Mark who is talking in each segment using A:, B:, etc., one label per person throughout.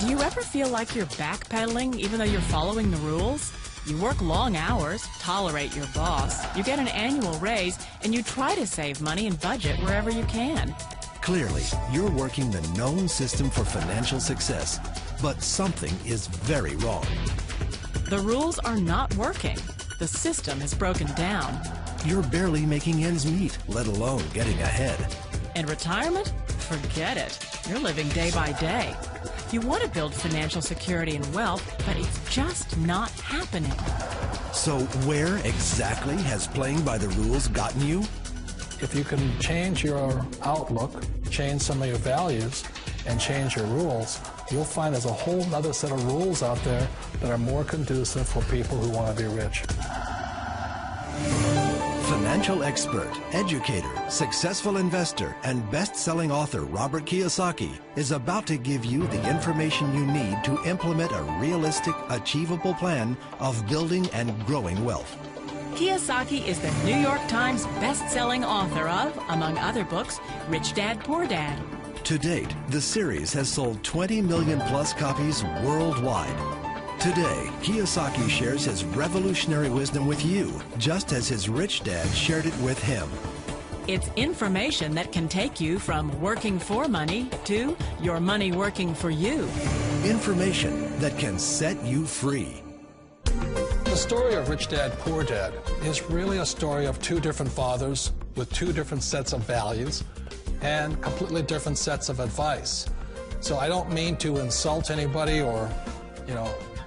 A: Do you ever feel like you're backpedaling even though you're following the rules? You work long hours, tolerate your boss, you get an annual raise, and you try to save money and budget wherever you can.
B: Clearly, you're working the known system for financial success, but something is very wrong.
A: The rules are not working. The system has broken down.
B: You're barely making ends meet, let alone getting ahead.
A: And retirement? Forget it. You're living day by day. You want to build financial security and wealth, but it's just not happening.
B: So where exactly has playing by the rules gotten you?
C: If you can change your outlook, change some of your values, and change your rules, you'll find there's a whole other set of rules out there that are more conducive for people who want to be rich.
B: Financial expert, educator, successful investor, and best-selling author Robert Kiyosaki is about to give you the information you need to implement a realistic, achievable plan of building and growing wealth.
A: Kiyosaki is the New York Times best-selling author of, among other books, Rich Dad, Poor Dad.
B: To date, the series has sold 20 million plus copies worldwide. Today, Kiyosaki shares his revolutionary wisdom with you, just as his rich dad shared it with him.
A: It's information that can take you from working for money to your money working for you.
B: Information that can set you free.
C: The story of Rich Dad, Poor Dad is really a story of two different fathers with two different sets of values and completely different sets of advice. So I don't mean to insult anybody or,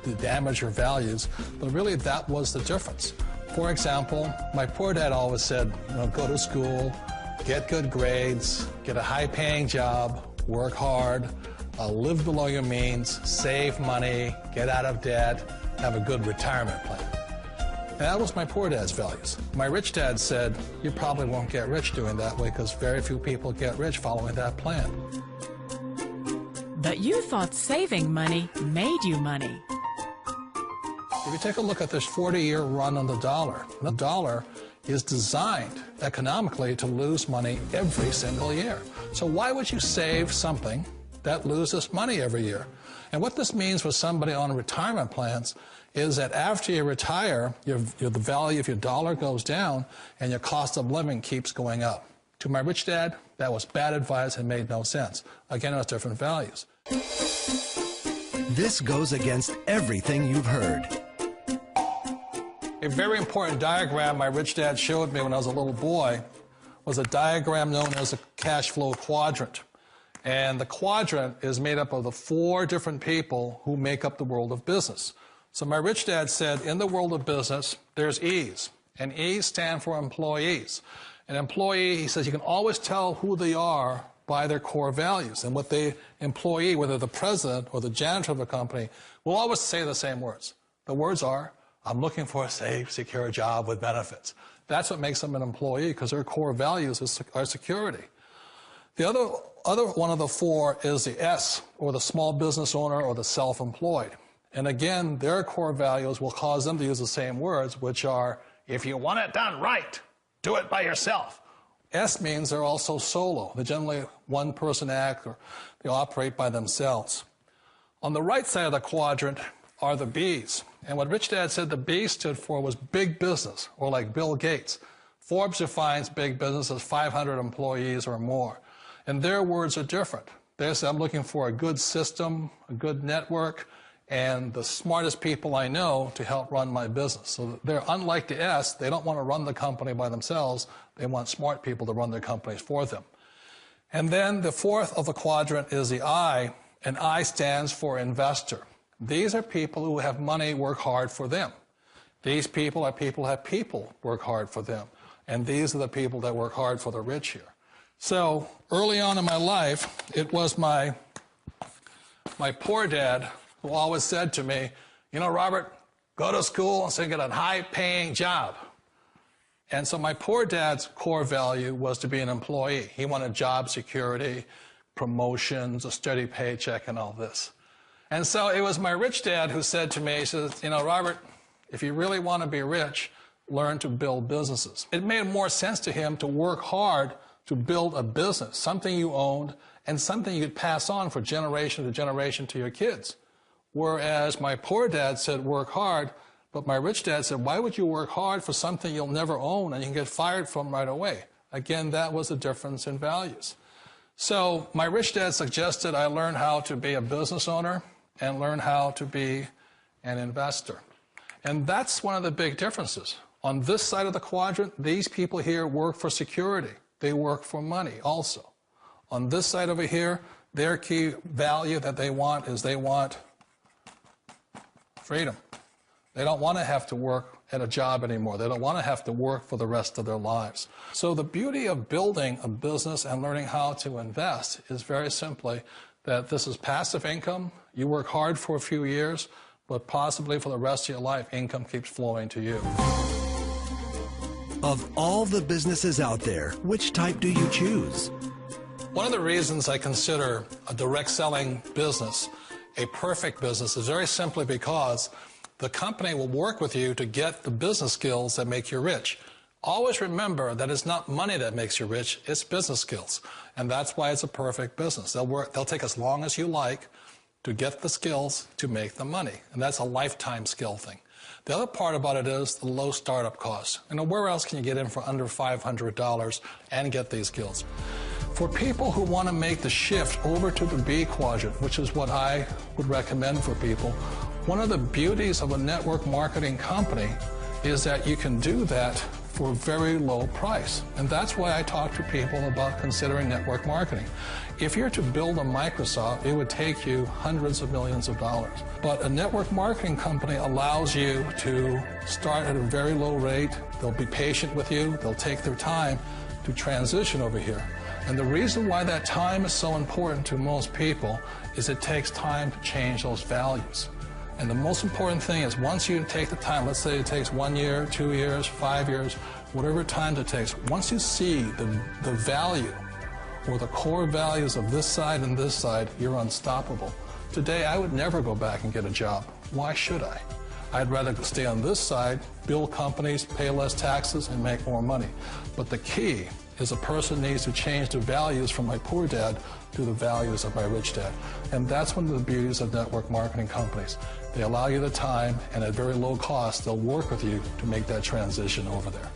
C: to damage your values, but really that was the difference. For example, my poor dad always said, go to school, get good grades, get a high-paying job, work hard, live below your means, save money, get out of debt, have a good retirement plan. And that was my poor dad's values. My rich dad said, you probably won't get rich doing that way because very few people get rich following that plan.
A: But you thought saving money made you money.
C: If you take a look at this 40-year run on the dollar is designed economically to lose money every single year. So why would you save something that loses money every year? And what this means for somebody on retirement plans is that after you retire, the value of your dollar goes down and your cost of living keeps going up. To my rich dad, that was bad advice and made no sense. Again, it was different values.
B: This goes against everything you've heard.
C: A very important diagram my rich dad showed me when I was a little boy was a diagram known as a cash flow quadrant. And the quadrant is made up of the 4 different people who make up the world of business. So my rich dad said, in the world of business, there's E's, and E's stand for employees. An employee, he says, you can always tell who they are by their core values. And what the employee, whether the president or the janitor of the company, will always say the same words. The words are, I'm looking for a safe, secure job with benefits. That's what makes them an employee, because their core values are security. The other one of the 4 is the S, or the small business owner or the self-employed. And again, their core values will cause them to use the same words, which are, if you want it done right, do it by yourself. S means they're also solo. They're generally one-person act, or they operate by themselves. On the right side of the quadrant are the B's. And what Rich Dad said the B stood for was big business, or like Bill Gates. Forbes defines big business as 500 employees or more. And their words are different. They say, I'm looking for a good system, a good network, and the smartest people I know to help run my business. So they're unlike the S. They don't want to run the company by themselves. They want smart people to run their companies for them. And then the 4th of the quadrant is the I, and I stands for investor. These are people who have money work hard for them. These people are people who have people work hard for them. And these are the people that work hard for the rich here. So early on in my life, it was my poor dad who always said to me, Robert, go to school and get a high-paying job. And so my poor dad's core value was to be an employee. He wanted job security, promotions, a steady paycheck, and all this. And so it was my rich dad who said to me, he says, Robert, if you really want to be rich, learn to build businesses. It made more sense to him to work hard to build a business, something you owned, and something you could pass on for generation to generation to your kids. Whereas my poor dad said, work hard, but my rich dad said, why would you work hard for something you'll never own and you can get fired from right away? Again, that was a difference in values. So my rich dad suggested I learn how to be a business owner and learn how to be an investor. And that's one of the big differences. On this side of the quadrant, these people here work for security. They work for money also. On this side over here, their key value that they want is they want freedom. They don't want to have to work at a job anymore. They don't want to have to work for the rest of their lives. So the beauty of building a business and learning how to invest is very simply that this is passive income. You work hard for a few years, but possibly for the rest of your life, income keeps flowing to you.
B: Of all the businesses out there, which type do you choose?
C: One of the reasons I consider a direct selling business a perfect business is very simply because the company will work with you to get the business skills that make you rich. Always remember that it's not money that makes you rich, it's business skills. And that's why it's a perfect business. They'll take as long as you like to get the skills to make the money. And that's a lifetime skill thing. The other part about it is the low startup costs. You know, where else can you get in for under $500 and get these skills? For people who want to make the shift over to the B quadrant, which is what I would recommend for people, one of the beauties of a network marketing company is that you can do that for a very low price. And that's why I talk to people about considering network marketing. If you're to build a Microsoft, it would take you hundreds of millions of dollars. But a network marketing company allows you to start at a very low rate. They'll be patient with you. They'll take their time to transition over here. And the reason why that time is so important to most people is it takes time to change those values. And the most important thing is once you take the time, let's say it takes 1 year, 2 years, 5 years, whatever time it takes, once you see the value or the core values of this side and this side, you're unstoppable. Today, I would never go back and get a job. Why should I? I'd rather stay on this side, build companies, pay less taxes, and make more money. But the key is a person needs to change the values from my poor dad to the values of my rich dad. And that's one of the beauties of network marketing companies. They allow you the time, and at very low cost, they'll work with you to make that transition over there.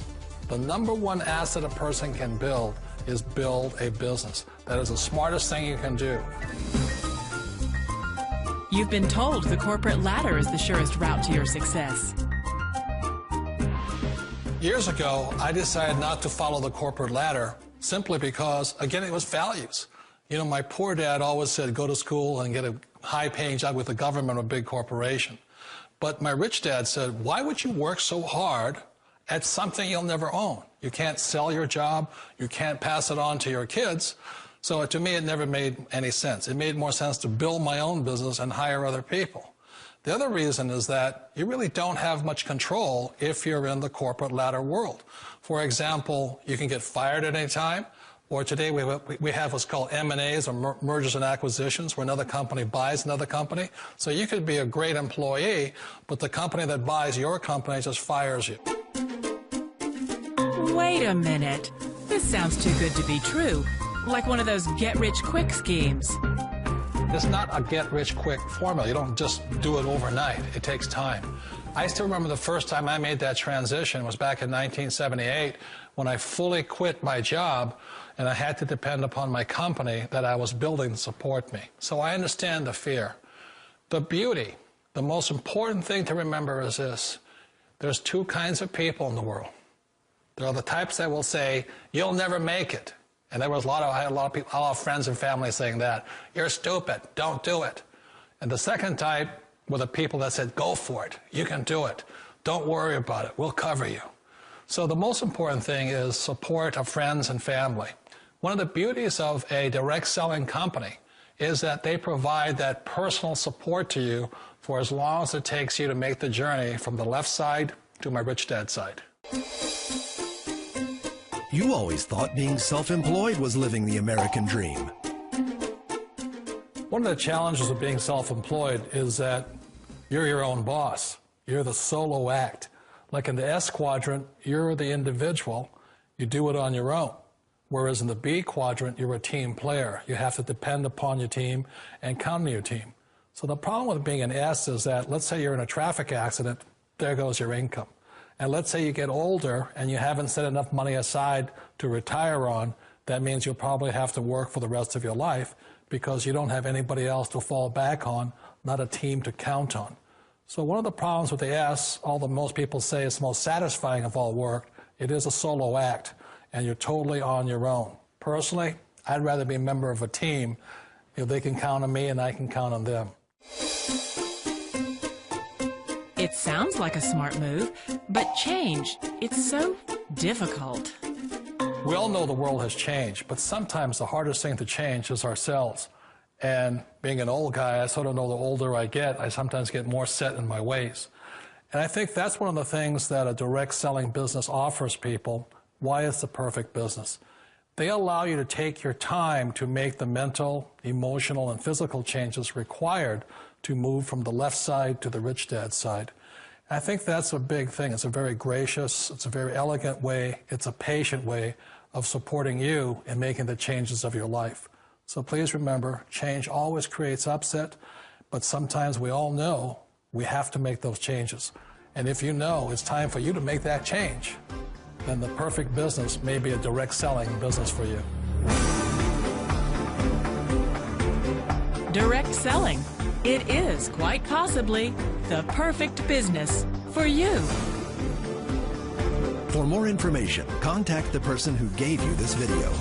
C: The number one asset a person can build is build a business. That is the smartest thing you can do.
A: You've been told the corporate ladder is the surest route to your success.
C: Years ago, I decided not to follow the corporate ladder simply because, again, it was values. You know, my poor dad always said, go to school and get a high-paying job with the government or a big corporation. But my rich dad said, why would you work so hard at something you'll never own? You can't sell your job. You can't pass it on to your kids. So to me, it never made any sense. It made more sense to build my own business and hire other people. The other reason is that you really don't have much control if you're in the corporate ladder world. For example, you can get fired at any time, or today we have what's called M&As, or mergers and acquisitions, where another company buys another company. So you could be a great employee, but the company that buys your company just fires you.
A: Wait a minute. This sounds too good to be true. Like one of those get-rich-quick schemes.
C: It's not a get-rich-quick formula. You don't just do it overnight. It takes time. I still remember the first time I made that transition was back in 1978 when I fully quit my job and I had to depend upon my company that I was building to support me. So I understand the fear. The beauty, the most important thing to remember is this. There's two kinds of people in the world. There are the types that will say, you'll never make it. And I had a lot of people, a lot of friends and family saying that. You're stupid. Don't do it. And the second type were the people that said, go for it. You can do it. Don't worry about it. We'll cover you. So the most important thing is support of friends and family. One of the beauties of a direct selling company is that they provide that personal support to you for as long as it takes you to make the journey from the left side to my rich dad side.
B: You always thought being self-employed was living the American dream.
C: One of the challenges of being self-employed is that you're your own boss. You're the solo act. Like in the S quadrant, you're the individual. You do it on your own. Whereas in the B quadrant, you're a team player. You have to depend upon your team and count on your team. So the problem with being an S is that, let's say you're in a traffic accident, there goes your income. And let's say you get older and you haven't set enough money aside to retire on, that means you'll probably have to work for the rest of your life because you don't have anybody else to fall back on, not a team to count on. So one of the problems with the S, although most people say it's the most satisfying of all work, it is a solo act, and you're totally on your own. Personally, I'd rather be a member of a team. If they can count on me and I can count on them.
A: It sounds like a smart move, but change, it's so difficult.
C: We all know the world has changed, but sometimes the hardest thing to change is ourselves. And being an old guy, I sort of know the older I get, I sometimes get more set in my ways. And I think that's one of the things that a direct selling business offers people, why it's the perfect business. They allow you to take your time to make the mental, emotional, and physical changes required to move from the left side to the rich dad side. I think that's a big thing. It's a very gracious, it's a very elegant way, it's a patient way of supporting you in making the changes of your life. So please remember, change always creates upset, but sometimes we all know we have to make those changes. And if you know it's time for you to make that change, then the perfect business may be a direct selling business for you.
A: Direct selling. It is quite possibly the perfect business for you.
B: For more information, contact the person who gave you this video.